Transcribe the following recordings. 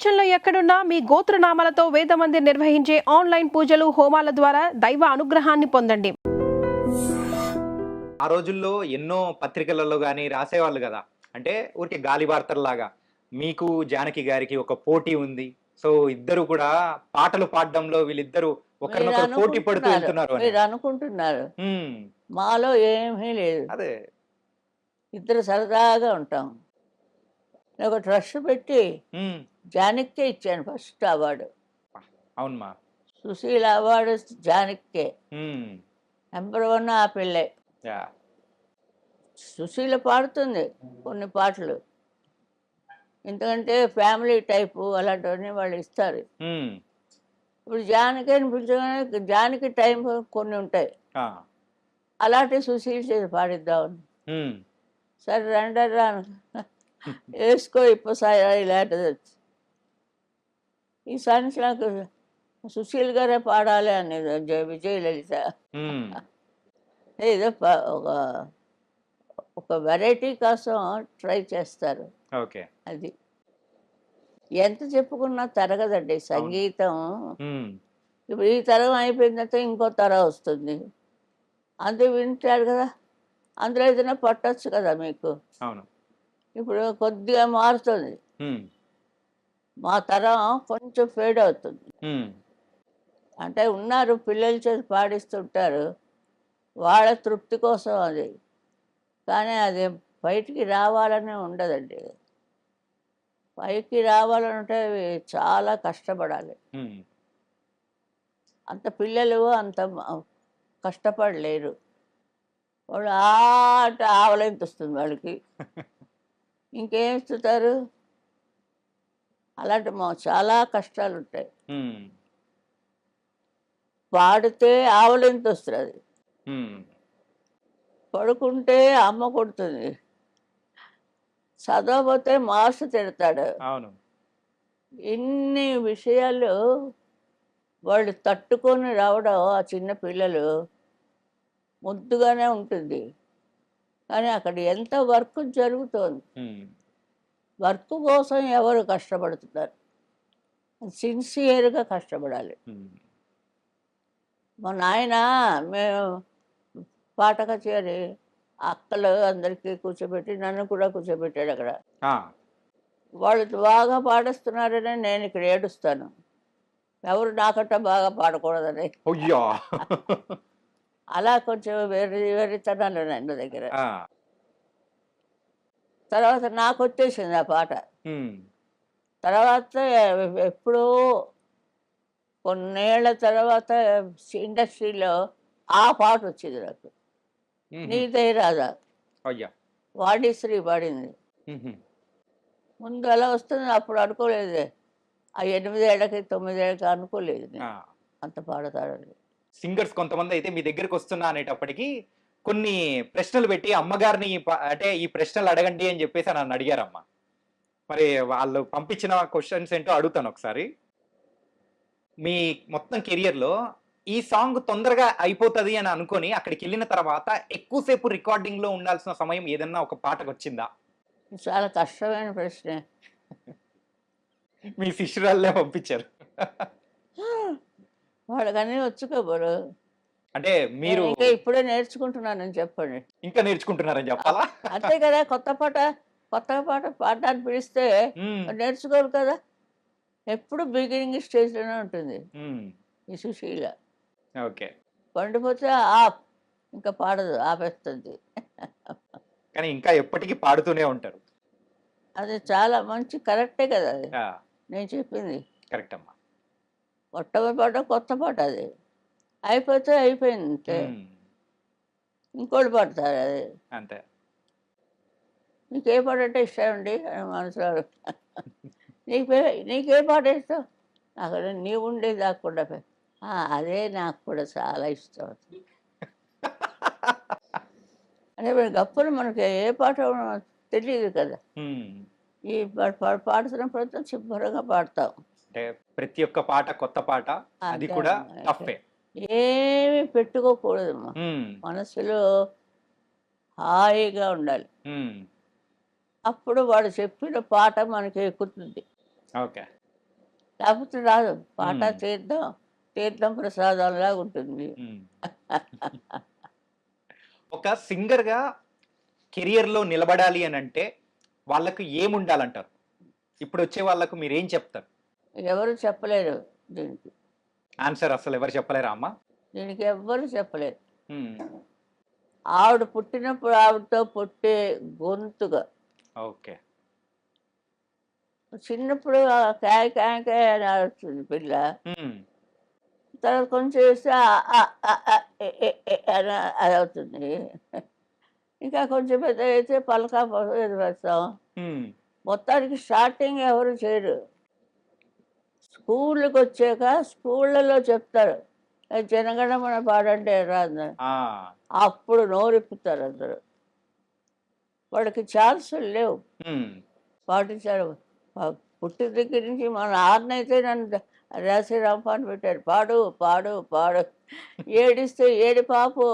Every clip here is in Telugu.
ప్రపంచంలో ఎక్కడున్నా మీ గోత్రనామాలతో వేదమందిర్ నిర్వహించే ఆన్లైన్ పూజలు హోమాల ద్వారా దైవ అనుగ్రహాన్ని పొందండి. ఆ రోజుల్లో ఎన్నో పత్రికలలో గాని రాసేవాళ్ళు గదా! అంటే ఊరికే గాలి వార్తల్లాగా. మీకు జానకి గారికి ఒక పోటీ ఉంది. సో, ఇద్దరు కూడా పాటలు పాడడంలో వీళ్ళిద్దరూ ఒకరినొకరు పోటీ పడుతూ వెళ్తున్నారు అని. మీరు అనుకుంటున్నారు. హ్మ్. మాలో ఏమీ లేదు. అదే. ఇద్దరు సరదాగా ఉంటాం. నేను ఒక ట్రస్ట్ పెట్టి హ్మ్. జానకికే ఇచ్చాను ఫస్ట్ అవార్డు. అవునమ్మా. సుశీల అవార్డు జానకికే. హ్మ్. నెంబర్ 1 ఆ పిల్లే. యాహ్! సుశీల పాడుతుంది కొన్ని పాటలు. ఎందుకంటే ఫ్యామిలీ టైపు అలాంటివన్నీ వాళ్ళు ఇస్తారు. హ్మ్. ఇప్పుడు జానకి అని పిలిచగానే జానకి టైం కొన్ని ఉంటాయి. ఆ! అలాంటి సుశీల చేసి పాడిద్దామని. హ్మ్. సరే రండర్రా వేసుకో ఇప్పసాయ ఇలాంటిది వచ్చి ఈసారి నుంచి నాకు సుశీల్ గారే పాడాలి అనేది విజయలలిత. హ్మ్. ఏదో ఒక ఒక వెరైటీ కోసం ట్రై చేస్తారు. ఓకే. అది ఎంత చెప్పుకున్నా తరగదండి సంగీతం. హ్మ్. ఇప్పుడు ఈ తరం అయిపోయిన తర్వాత ఇంకో తరం వస్తుంది. అంతే వింటాడు కదా, అందులో ఏదైనా పట్టొచ్చు కదా మీకు. అవును. ఇప్పుడు కొద్దిగా మారుతుంది. హ్మ్. మా తరం కొంచెం ఫేడ్ అవుతుంది. హ్మ్. అంటే ఉన్నారు పిల్లల చేత పాడిస్తుంటారు, వాళ్ళ తృప్తి కోసం అది. కానీ అది బయటికి రావాలని ఉండదండి. పైకి రావాలంటే చాలా కష్టపడాలి. హ్మ్. అంత పిల్లలు అంత కష్టపడలేరు. వాళ్ళు అంటే ఆవలింత వస్తుంది వాళ్ళకి. ఇంకేం ఇస్తుంటారు? అలాంటి చాలా కష్టాలు ఉంటాయి. హ్మ్. పాడితే ఆవలింత వస్తుంది. హ్మ్. పడుకుంటే అమ్మ కొడుతుంది. చదవకపోతే మాస్టర్ తిడతాడు. అవును. ఇన్ని విషయాలు వాళ్ళు తట్టుకొని రావడం ఆ చిన్న పిల్లలు ముద్దుగానే ఉంటుంది. కానీ అక్కడ ఎంత వర్క్ జరుగుతోంది. హ్మ్. వర్క్ కోసం ఎవరు కష్టపడుతున్నారు? సిన్సియర్గా కష్టపడాలి. హ్మ్. మా నాయన మేము పాట కచేరి అక్కలు అందరికీ కూర్చోబెట్టి నన్ను కూడా కూర్చోబెట్టాడు అక్కడ. ఆ! వాళ్ళు బాగా పాడిస్తున్నారని నేను ఇక్కడ ఏడుస్తాను. ఎవరు నాకంటే బాగా పాడకూడదని. అయ్యా! అలా కొంచెం వెర్రితనాలు ఉన్నాయి నా దగ్గర. ఆ! తర్వాత నాకు వచ్చేసింది ఆ పాట. హ్మ్. తర్వాత ఎప్పుడో కొన్నేళ్ల తర్వాత ఇండస్ట్రీలో ఆ పాట వచ్చింది నాకు. హుహు. నీదే రాధా అయ్యా! వాణిశ్రీ పాడింది. హుహు. ముందు అలా వస్తుంది అప్పుడు అనుకోలేదు. ఆ 8 ఏళ్ళకి 9 ఏళ్ళకి అనుకోలేదు నేను ఆ! అంత పాడతాడని. సింగర్స్ కొంతమందయితే మీ దగ్గరికొస్తున్నా అనేటప్పటికి కొన్ని ప్రశ్నలు పెట్టి అమ్మగారిని అంటే ఈ ప్రశ్నలు అడగండి అని చెప్పేసి నన్నడిగారమ్మ. మరి వాళ్ళు పంపించిన క్వెషన్స్ ఏంటో అడుగుతానొకసారి. మీ మొత్తం కెరియర్‌లో ఈ సాంగ్ తొందరగా అయిపోతది అని అనుకోని అక్కడికెళ్ళిన తర్వాత ఎక్కువ సేపు రికార్డింగ్‌లో ఉండాల్సిన సమయం ఏదన్నా ఒక పాటకొచ్చిందా? చాలా కష్టమైన ప్రశ్నే. మీ శిష్యురాలినే పంపించారు. వాళ్ళకన్నీ వచ్చు కబురు. అంటే నేను మీరు ఇంకా ఇప్పుడే నేర్చుకుంటున్నానని చెప్పండి. ఇంకా నేర్చుకుంటున్నారని చెప్పాలా? అంతే కదా, కొత్త పాట పాడడానికి పిలిస్తే హ్మ్. నేర్చుకోరు కదా. ఎప్పుడు బిగినింగ్ స్టేజ్లోనే ఉంటుంది హ్మ్. ఈ సుశీల. ఓకే. పండిపోతే ఆఫ్, ఇంకా పాడదు, ఆపేస్తుంది. కానీ ఇంకా ఎప్పటికి పాడుతూనే ఉంటారు. అది చాలా మంచి కరెక్టే కదా అది ఆ! నేను చెప్పింది. కరెక్ట్ అమ్మా. మొట్టమొదటి పాట కొత్త పాట అది. అయిపోతే అయిపోయింది అంతే. హ్మ్. ఇంకోటి పాడతారు అది. అంతే. నీకే పాట అంటే ఇష్టం అండి అని మనసులో నీకే పాట ఇష్టం? నాకు నీవు ఉండేది దాక్కుండా అదే నాకు కూడా చాలా ఇష్టం. అంటే గప్పులు మనకి ఏ పాట తెలియదు కదా. హ్మ్. ఈ పాడుతున్నప్పుడు శుభ్రంగా పాడతాం. అంటే ప్రతి ఒక్క పాట కొత్త పాట. అది అంతే కూడా అన్నమాట. టఫ్ఫే. ఏమి పెట్టుకోకూడదమ్మా. హ్మ్. మనసులో హాయిగా ఉండాలి. హ్మ్. అప్పుడు వాడు చెప్పిన పాట మనకి ఎక్కుతుంది. ఓకే. లేకపోతే రాదు. పాట ఉమ్, తీర్థం, తీర్థం ప్రసాదంలాగా ఉంటుంది. ఉమ్. ఒక సింగర్ గా కెరియర్ లో నిలబడాలి అని అంటే వాళ్ళకు ఏముండాలంటారు? ఇప్పుడు వచ్చే వాళ్ళకు మీరేం చెప్తారు? ఎవరు చెప్పలేరు దీనికి. ఆన్సర్ అసలు ఎవరు చెప్పలేరా అమ్మ? దీనికి ఎవ్వరు చెప్పలేరు. ఉమ్, ఆవిడ పుట్టినప్పుడు ఆవిడతో పుట్టే గొంతుగా ఓకే. చిన్నప్పుడు ఆ కాయ కాయ కాయ అని అరుస్తుంది పిల్ల. ఉమ్, తర్వాత కొంచెం వేస్తే అని అది అవుతుంది. ఇంకా కొంచెం పెద్ద అయితే పలక ఇది వేస్తాం. ఉమ్, మొత్తానికి స్టార్టింగ్ ఎవరు చేయరు. స్కూళ్ళకి వచ్చాక స్కూళ్ళలో చెప్తారు, "ఏ జనగణమన పాడంటే రాదు." ఆ, అప్పుడు నోరిప్పుతారు అందరూ. వాళ్ళకి ఛాన్సులు లేవు ఉమ్, పాటించారు. పుట్టిన దగ్గర నుంచి మన ఆరునైతే నన్ను రాసి రంపాన్ని పెట్టారు, పాడు పాడు పాడు. ఏడిస్తే ఏడి పాపు,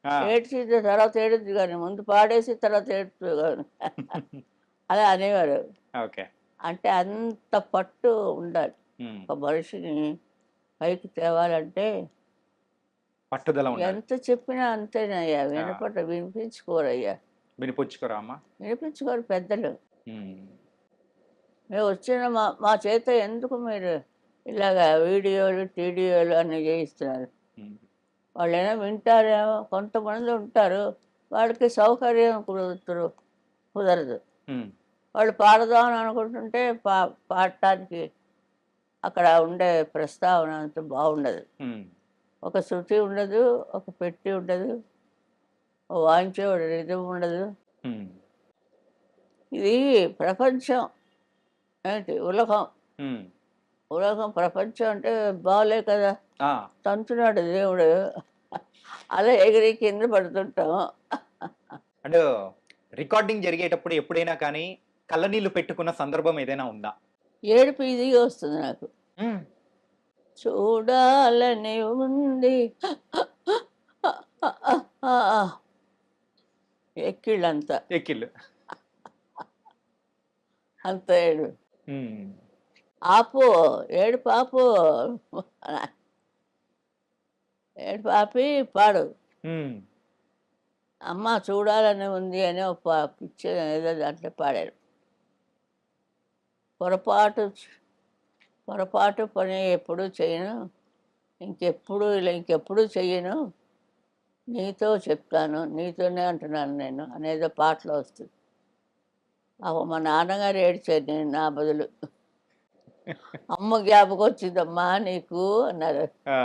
ఆ, ఏడ్చిన తర్వాత ఏడుద్ది కానీ ముందు పాడేసి తర్వాత ఏడుతుంది కానీ అలా అనేవారు. ఓకే. అంటే అంత పట్టు ఉండాలి ఉమ్, ఒక మనిషిని పైకి తేవాలంటే. పట్టుదల ఉండాలి. ఎంత చెప్పినా అంతేనయ్యా, ఆ, వినిపించుకోరయ్యా. వినిపుచ్చుకోరా అమ్మ? వినిపించుకోరు పెద్దలు. ఉమ్, మేము వచ్చిన మా చేత ఎందుకు మీరు ఇలాగా వీడియోలు టీడియోలు అన్నీ చేయిస్తున్నారు? ఉమ్, వాళ్ళైనా వింటారేమో, కొంతమంది ఉంటారు వాళ్ళకి సౌకర్యం కుదరదు. ఉమ్, వాళ్ళు పాడదామని అనుకుంటుంటే పాడటానికి అక్కడ ఉండే ప్రస్తావన అంత బాగుండదు. ఉమ్, ఒక శృతి ఉండదు, ఒక పెట్టి ఉండదు, ఓ వాయించేవాడు రిధం ఉండదు. ఉమ్, ఇది ప్రపంచం ఏంటి ఉలకం. ఉమ్, ఉలకం ప్రపంచం అంటే బాగాలే కదా, ఆ, తంతున్నాడు దేవుడు, అలా ఎగిరి కింద పడుతుంటాం. అంటే రికార్డింగ్ జరిగేటప్పుడు ఎప్పుడైనా కానీ కళ్ళనీళ్ళు పెట్టుకున్న సందర్భం ఏదైనా ఉందా? ఏడుపు ఇదిగా వస్తుంది నాకు. ఉమ్, చూడాలని ఉంది ఎక్కిళ్ళంతా, ఎక్కిళ్ళు. అంత ఏడు. ఉమ్, ఆపు, ఏడు పాపు, ఏడు పాపి పాడు. ఉమ్, అమ్మ చూడాలని ఉంది అని ఒక పిక్చర్ ఏదో దాంట్లో పాడారు. పొరపాటు పొరపాటు పని ఎప్పుడూ చేయను, ఇంకెప్పుడు చెయ్యను, నీతో చెప్తాను, నీతోనే అంటున్నాను నేను అనేదో పాటలో వస్తుంది. మా నాన్నగారు ఏడ్చారు నేను నా బదులు. అమ్మ జ్ఞాపకం వచ్చిందమ్మా నీకు అన్నారు. ఆ,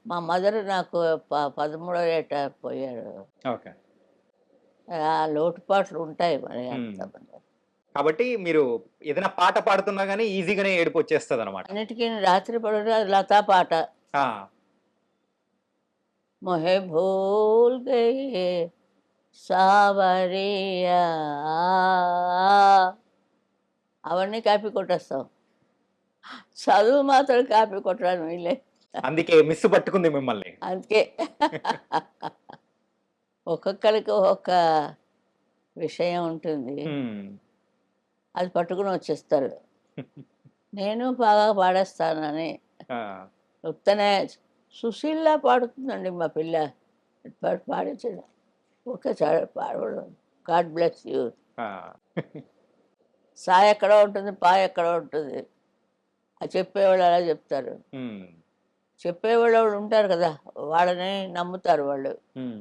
మా మదర్ నాకు 13వ ఏట పోయారు. ఓకే. ఆ లోటుపాట్లు ఉంటాయి మరి ఉమ్. అంత. కాబట్టి మీరు ఏదైనా పాట పాడుతున్నా గానీ ఈజీగానే ఏడుపు వచ్చేస్తుంది అనమాట. అన్నిటికీ రాత్రి పడుట లతా పాట. ఆ, మొహే భూల్ గయే సావరియా, అవన్నీ కాపీ కొట్టేస్తాం. చదువు మాత్రం కాపీ కొట్టడానికి వీళ్ళే. అందుకే మిస్ పట్టుకుంది మిమ్మల్ని. అందుకే ఒక్కొక్కరికి ఒక్కొక్క విషయం ఉంటుంది, ఉమ్, అది పట్టుకుని వచ్చేస్తారు. నేను బాగా పాడేస్తానని ఆ, చెప్తానే. సుశీల్లా పాడుతుందండి మా పిల్ల, పాడించడం ఒక్కసారి పాడడం. God bless you. ఆ, సా ఎక్కడో ఉంటుంది, పా ఎక్కడో ఉంటుంది. అది చెప్పేవాళ్ళు అలా చెప్తారు. ఉమ్, చెప్పేవాళ్ళు వాళ్ళు ఉంటారు కదా, వాళ్ళని నమ్ముతారు వాళ్ళు, ఉమ్,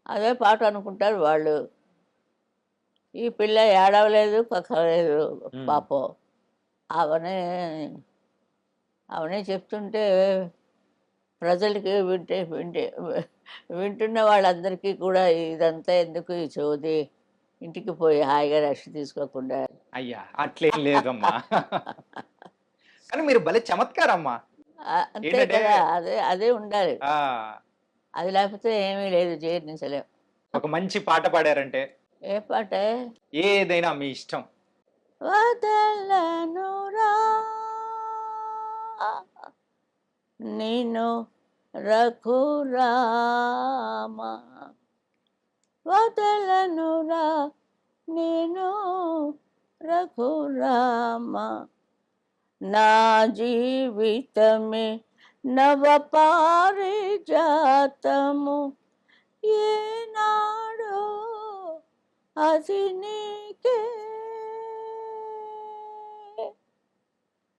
అదే పాట అనుకుంటారు వాళ్ళు. ఈ పిల్ల ఏడవలేదు పక్కలేదు ఉమ్, పాపం. అవనే అవనే చెప్తుంటే ప్రజలకి వింటున్న వాళ్ళందరికీ కూడా ఇదంతా ఎందుకు ఈ చోది, ఇంటికి పోయి హాయిగా రెస్ట్ తీసుకోకుండా. అయ్యా అట్లేం లేదమ్మా. కానీ మీరు భలే చమత్కారమ్మా. అంతే ఏంటంటే కదా, అదే అదే ఉండాలి. ఆ, అది లేకపోతే ఏమీ లేదు, జీర్ణించలేం. ఒక మంచి పాట పాడారంటే ఏ పాట? ఏదైనా మీ ఇష్టం. వదలనురా నిన్ను రఘురామ, వదలనురా నేను రఘురామ, నా జీవితమే నవ పారిజాతము ఏనాడో అది నీకే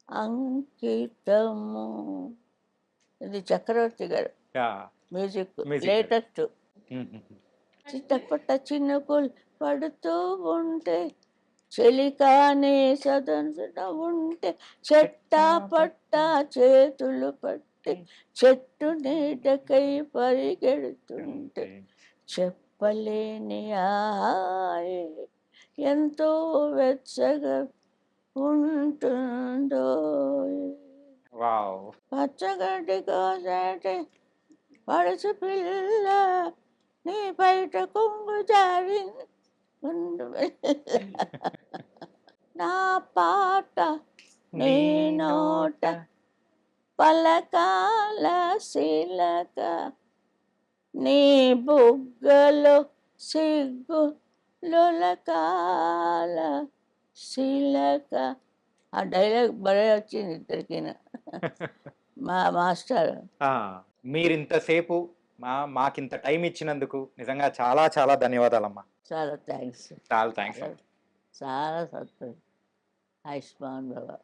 అంకితము. ఇది చక్రవర్తి గారు యా. Music Music. లేటెస్ట్. ఉమ్, ఉమ్, ఉమ్. చిట్టపట్ట చినుకులు పడుతూ ఉంటే చెలికానే సదన ఉంటే చెట్టా పట్ట చేతులు పట్టి చెట్టు నీడకై పరిగెడుతుంటే చెప్పలేని హాయి ఎంతో వెచ్చగా ఉంటుందో. వావ్. పచ్చగడ్డి కోసేటి పడుచు పిల్ల నీ బయట కొంగు జారి ఉండు. నా పాట నీ నోట పలకాల శిలక నీ బుగ్గలో సిగ్గు లొలకాల శిలక. ఆ డైలాగ్ భలే వచ్చింది ఇద్దరికి. మా మాస్టర్ ఆ, మీరింతసేపు మాకింత టైం ఇచ్చినందుకు నిజంగా చాలా చాలా ధన్యవాదాలమ్మా. చాలా థ్యాంక్స్. చాలా థ్యాంక్స్. చాలా సంతోషం. ఆయుష్మాన్ బాబా.